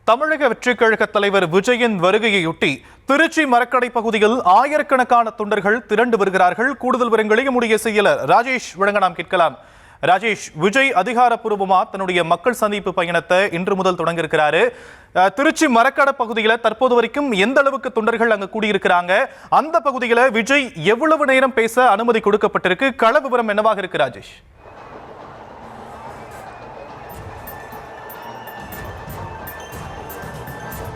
தமிழக வெற்றிக் கழக தலைவர் விஜயின் வருகையொட்டி திருச்சி மரக்கடை பகுதியில் ஆயிரக்கணக்கான தொண்டர்கள் திரண்டு வருகிறார்கள். கூடுதல் விவரங்களை நம்முடைய செயலர் ராஜேஷ் வழங்க நாம் கேட்கலாம். ராஜேஷ், விஜய் அதிகாரப்பூர்வமா தன்னுடைய மக்கள் சந்திப்பு பயணத்தை இன்று முதல் தொடங்க இருக்கிறாரு. திருச்சி மரக்கடை பகுதியில் தற்போது வரைக்கும் எந்த அளவுக்கு தொண்டர்கள் அங்கு கூடியிருக்கிறாங்க, அந்த பகுதியில் விஜய் எவ்வளவு நேரம் பேச அனுமதி கொடுக்கப்பட்டிருக்கு, கள விவரம் என்னவாக இருக்கு ராஜேஷ்?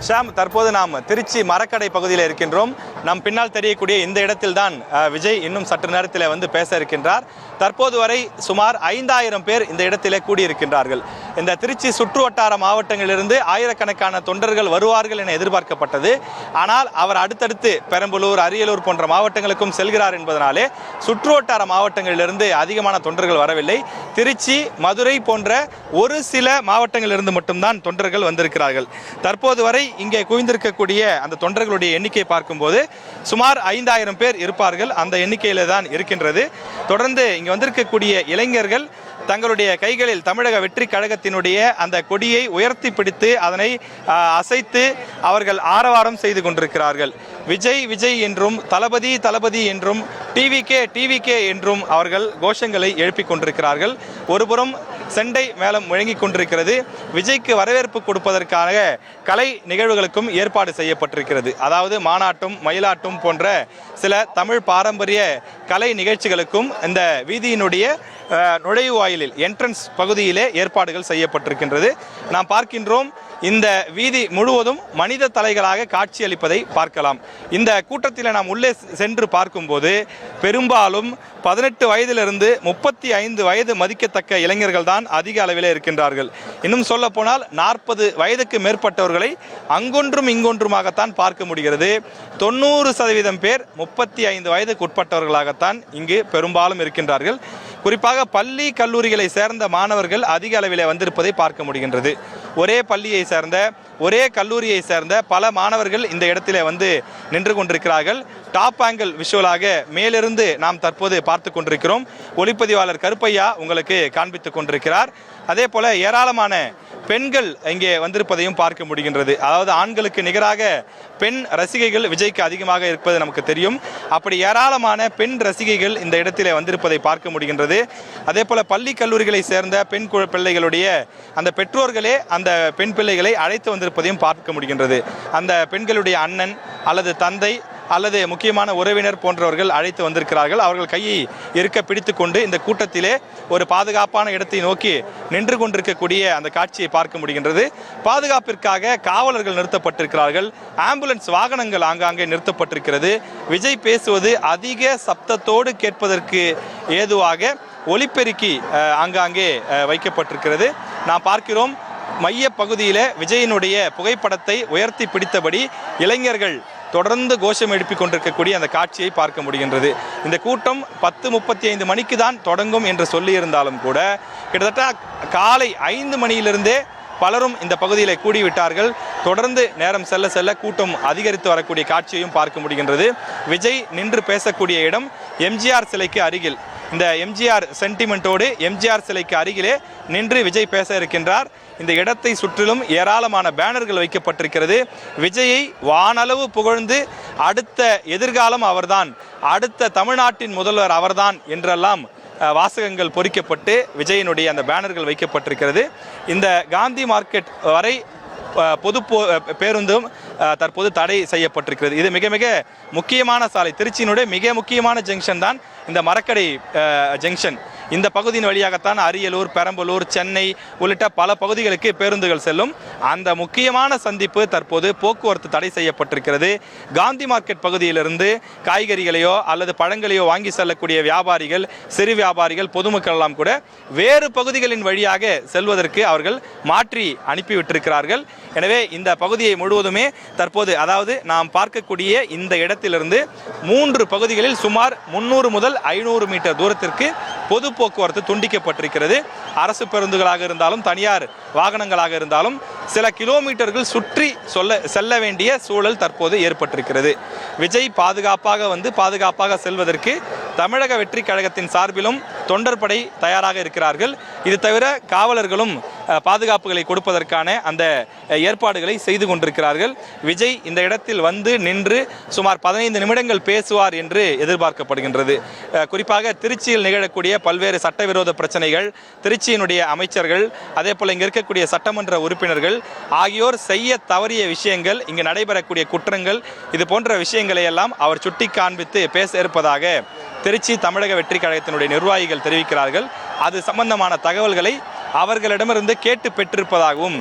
ஷாம், தற்போது நாம் திருச்சி மரக்கடை பகுதியில் இருக்கின்றோம். நம் பின்னால் தெரியக்கூடிய இந்த இடத்தில் தான் விஜய் இன்னும் சற்று நேரத்தில் வந்து பேச இருக்கின்றார். தற்போது வரை சுமார் 5000 பேர் இந்த இடத்திலே கூடியிருக்கின்றார்கள். இந்த திருச்சி சுற்று வட்டார மாவட்டங்களிலிருந்து ஆயிரக்கணக்கான தொண்டர்கள் வருவார்கள் என எதிர்பார்க்கப்பட்டது. ஆனால் அவர் அடுத்தடுத்து பெரம்பலூர், அரியலூர் போன்ற மாவட்டங்களுக்கும் செல்கிறார் என்பதனாலே சுற்று வட்டார மாவட்டங்களிலிருந்து அதிகமான தொண்டர்கள் வரவில்லை. திருச்சி, மதுரை போன்ற ஒரு சில மாவட்டங்களிலிருந்து மட்டும்தான் தொண்டர்கள் வந்திருக்கிறார்கள். தற்போது வரை இங்கே குவிந்திருக்கக்கூடிய அந்த தொண்டர்களுடைய எண்ணிக்கை பார்க்கும்போது சுமார் 5000 பேர் இருப்பார்கள். அந்த எண்ணிக்கையில தான் இருக்கின்றது. தொடர்ந்து இங்கே வந்திருக்கக்கூடிய இளைஞர்கள் தங்களுடைய கைகளில் தமிழக வெற்றி கழகத்தினுடைய அந்த கொடியை உயர்த்தி பிடித்து அதனை அசைத்து அவர்கள் ஆரவாரம் செய்து கொண்டிருக்கிறார்கள். விஜய் விஜய் என்றும், தளபதி தளபதி என்றும், டிவிகே டிவிகே என்றும் அவர்கள் கோஷங்களை எழுப்பிக் கொண்டிருக்கிறார்கள். ஒருபுறம் செண்டை மேளம் முழங்கிக் கொண்டிருக்கிறது. விஜய்க்கு வரவேற்பு கொடுப்பதற்காக கலை நிகழ்வுகளுக்கும் ஏற்பாடு செய்யப்பட்டிருக்கிறது. அதாவது மாநாட்டும் மயிலாட்டும் போன்ற சில தமிழ் பாரம்பரிய கலை நிகழ்ச்சிகளுக்கும் இந்த வீதியினுடைய நுழைவாயிலில் என்ட்ரன்ஸ் பகுதியிலே ஏற்பாடுகள் செய்யப்பட்டிருக்கின்றது. நாம் பார்க்கின்றோம், இந்த வீதி முழுவதும் மனித தலைகளாக காட்சியளிப்பதை பார்க்கலாம். இந்த கூட்டத்தில் நாம் உள்ளே சென்று பார்க்கும்போது பெரும்பாலும் 18 வயதிலிருந்து 35 வயது மதிக்கத்தக்க இளைஞர்கள் தான் அதிக அளவில் இருக்கின்றார்கள். இன்னும் சொல்ல போனால் 40 வயதுக்கு மேற்பட்டவர்களை அங்கொன்றும் இங்கொன்றுமாகத்தான் பார்க்க முடிகிறது. 90% பேர் 35 வயதுக்கு உட்பட்டவர்களாகத்தான் இங்கு பெரும்பாலும் இருக்கின்றார்கள். குறிப்பாக பள்ளி கல்லூரிகளை சேர்ந்த மாணவர்கள் அதிக அளவில் வந்திருப்பதை பார்க்க முடிகின்றது. ஒரே பள்ளியை சேர்ந்த, ஒரே கல்லூரியை சேர்ந்த பல மாணவர்கள் இந்த இடத்திலே வந்து நின்று கொண்டிருக்கிறார்கள். டாப் ஆங்கிள் விஷுவலாக மேலிருந்து நாம் தற்போது பார்த்து கொண்டிருக்கிறோம். ஒளிப்பதிவாளர் கருப்பையா உங்களுக்கு காண்பித்துக் கொண்டிருக்கிறார். அதே போல ஏராளமான பெண்கள் இங்கே வந்திருப்பதையும் பார்க்க முடிகின்றது. அதாவது ஆண்களுக்கு நிகராக பெண் ரசிகைகள் விஜய்க்கு அதிகமாக இருப்பது நமக்கு தெரியும். அப்படி ஏராளமான பெண் ரசிகைகள் இந்த இடத்திலே வந்திருப்பதை பார்க்க முடிகின்றது. அதே போல பள்ளி கல்லூரிகளை சேர்ந்த பெண் பிள்ளைகளுடைய அந்த பெற்றோர்களே அந்த பெண் பிள்ளைகளை அழைத்து வந்திருப்பதையும் பார்க்க முடிகின்றது. அந்த பெண்களுடைய அண்ணன் அல்லது தந்தை அல்லது முக்கியமான உறவினர் போன்றவர்கள் அழைத்து வந்திருக்கிறார்கள். அவர்கள் கையை இருக்க பிடித்து கொண்டு இந்த கூட்டத்திலே ஒரு பாதுகாப்பான இடத்தை நோக்கி நின்று கொண்டிருக்கக்கூடிய அந்த காட்சியை பார்க்க முடிகின்றது. பாதுகாப்பிற்காக காவலர்கள் நிறுத்தப்பட்டிருக்கிறார்கள். ஆம்புலன்ஸ் வாகனங்கள் ஆங்காங்கே நிறுத்தப்பட்டிருக்கிறது. விஜய் பேசுவது அதிக சப்தத்தோடு கேட்பதற்கு ஏதுவாக ஒலிபெருக்கி ஆங்காங்கே வைக்கப்பட்டிருக்கிறது. நாம் பார்க்கிறோம், மைய பகுதியிலே விஜயினுடைய புகைப்படத்தை உயர்த்தி பிடித்தபடி இளைஞர்கள் தொடர்ந்து கோஷம் எழுப்பிக் கொண்டிருக்கக்கூடிய அந்த காட்சியை பார்க்க முடிகின்றது. இந்த கூட்டம் 10:35 மணிக்கு தான் தொடங்கும் என்று சொல்லியிருந்தாலும் கூட கிட்டத்தட்ட காலை 5 மணியிலிருந்தே பலரும் இந்த பகுதியில் கூடிவிட்டார்கள். தொடர்ந்து நேரம் செல்ல செல்ல கூட்டம் அதிகரித்து வரக்கூடிய காட்சியையும் பார்க்க முடிகின்றது. விஜய் நின்று பேசக்கூடிய இடம் எம்ஜிஆர் சிலைக்கு அருகில். இந்த எம்ஜிஆர் சென்டிமெண்டோடு எம்ஜிஆர் சிலைக்கு அருகிலே நின்று விஜய் பேச இருக்கின்றார். இந்த இடத்தை சுற்றிலும் ஏராளமான பேனர்கள் வைக்கப்பட்டிருக்கிறது. விஜயை வானளவு புகழ்ந்து அடுத்த எதிர்காலம் அவர்தான், அடுத்த தமிழ்நாட்டின் முதல்வர் அவர்தான் என்றெல்லாம் வாசகங்கள் பொறிக்கப்பட்டு விஜயினுடைய அந்த பேனர்கள் வைக்கப்பட்டிருக்கிறது. இந்த காந்தி மார்க்கெட் வரை பொது பேருந்தும் தற்போது தடை செய்யப்பட்டிருக்கிறது. இது மிக மிக முக்கியமான சாலை. திருச்சியினுடைய மிக முக்கியமான ஜங்ஷன் தான் இந்த மரக்கடை ஜங்ஷன். இந்த பகுதியின் வழியாகத்தான் அரியலூர், பெரம்பலூர், சென்னை உள்ளிட்ட பல பகுதிகளுக்கு பேருந்துகள் செல்லும். அந்த முக்கியமான சந்திப்பு தற்போது போக்குவரத்து தடை செய்யப்பட்டிருக்கிறது. காந்தி மார்க்கெட் பகுதியிலிருந்து காய்கறிகளையோ அல்லது பழங்களையோ வாங்கி செல்லக்கூடிய வியாபாரிகள், சிறு வியாபாரிகள், பொதுமக்கள் எல்லாம் கூட வேறு பகுதிகளின் வழியாக செல்வதற்கு அவர்கள் மாற்றி அனுப்பிவிட்டிருக்கிறார்கள். எனவே இந்த பகுதியை முழுவதுமே தற்போது, அதாவது நாம் பார்க்கக்கூடிய இந்த இடத்திலிருந்து 3 பகுதிகளில் சுமார் 300 முதல் 500 மீட்டர் தூரத்திற்கு பொது போக்குவரத்து துண்டிக்கப்பட்டிருக்கிறது. அரசு பேருந்துகளாக இருந்தாலும் தனியார் வாகனங்களாக இருந்தாலும் சில கிலோமீட்டர்கள் சுற்றி செல்ல வேண்டிய சூழல் தற்போது ஏற்பட்டிருக்கிறது. விஜய் பாதுகாப்பாக செல்வதற்கு தமிழக வெற்றி கழகத்தின் சார்பிலும் தொண்டர் படை தயாராக இருக்கிறார்கள். இது தவிர காவலர்களும் பாதுகாப்புகளை கொடுப்பதற்கான அந்த ஏற்பாடுகளை செய்து கொண்டிருக்கிறார்கள். விஜய் இந்த இடத்தில் வந்து நின்று சுமார் 15 நிமிடங்கள் பேசுவார் என்று எதிர்பார்க்கப்படுகின்றது. குறிப்பாக திருச்சியில் நிகழக்கூடிய பல்வேறு சட்டவிரோத பிரச்சனைகள், திருச்சியினுடைய அமைச்சர்கள், அதே போல இங்க இருக்கக்கூடிய சட்டமன்ற உறுப்பினர்கள் ஆகியோர் செய்ய தவறிய விஷயங்கள், இங்கு நடைபெறக்கூடிய குற்றங்கள், இது போன்ற விஷயங்களை எல்லாம் அவர் சுட்டி காண்பித்து பேச இருப்பதாக திருச்சி தமிழக வெற்றி கழகத்தினுடைய நிர்வாகிகள் தெரிவிக்கிறார்கள். அது சம்பந்தமான தகவல்களை அவர்களிடமிருந்து கேட்டு பெற்றிருப்பதாகவும்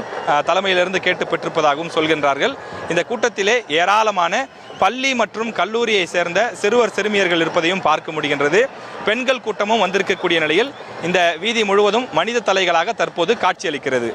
தலைமையிலிருந்து கேட்டு பெற்றிருப்பதாகவும் சொல்கின்றார்கள். இந்த கூட்டத்திலே ஏராளமான பள்ளி மற்றும் கல்லூரியை சேர்ந்த சிறுவர் சிறுமியர்கள் இருப்பதையும் பார்க்க முடிகின்றது. பெண்கள் கூட்டமும் வந்திருக்கக்கூடிய நிலையில் இந்த வீதி முழுவதும் மனித தலைகளாக தற்போது காட்சியளிக்கிறது.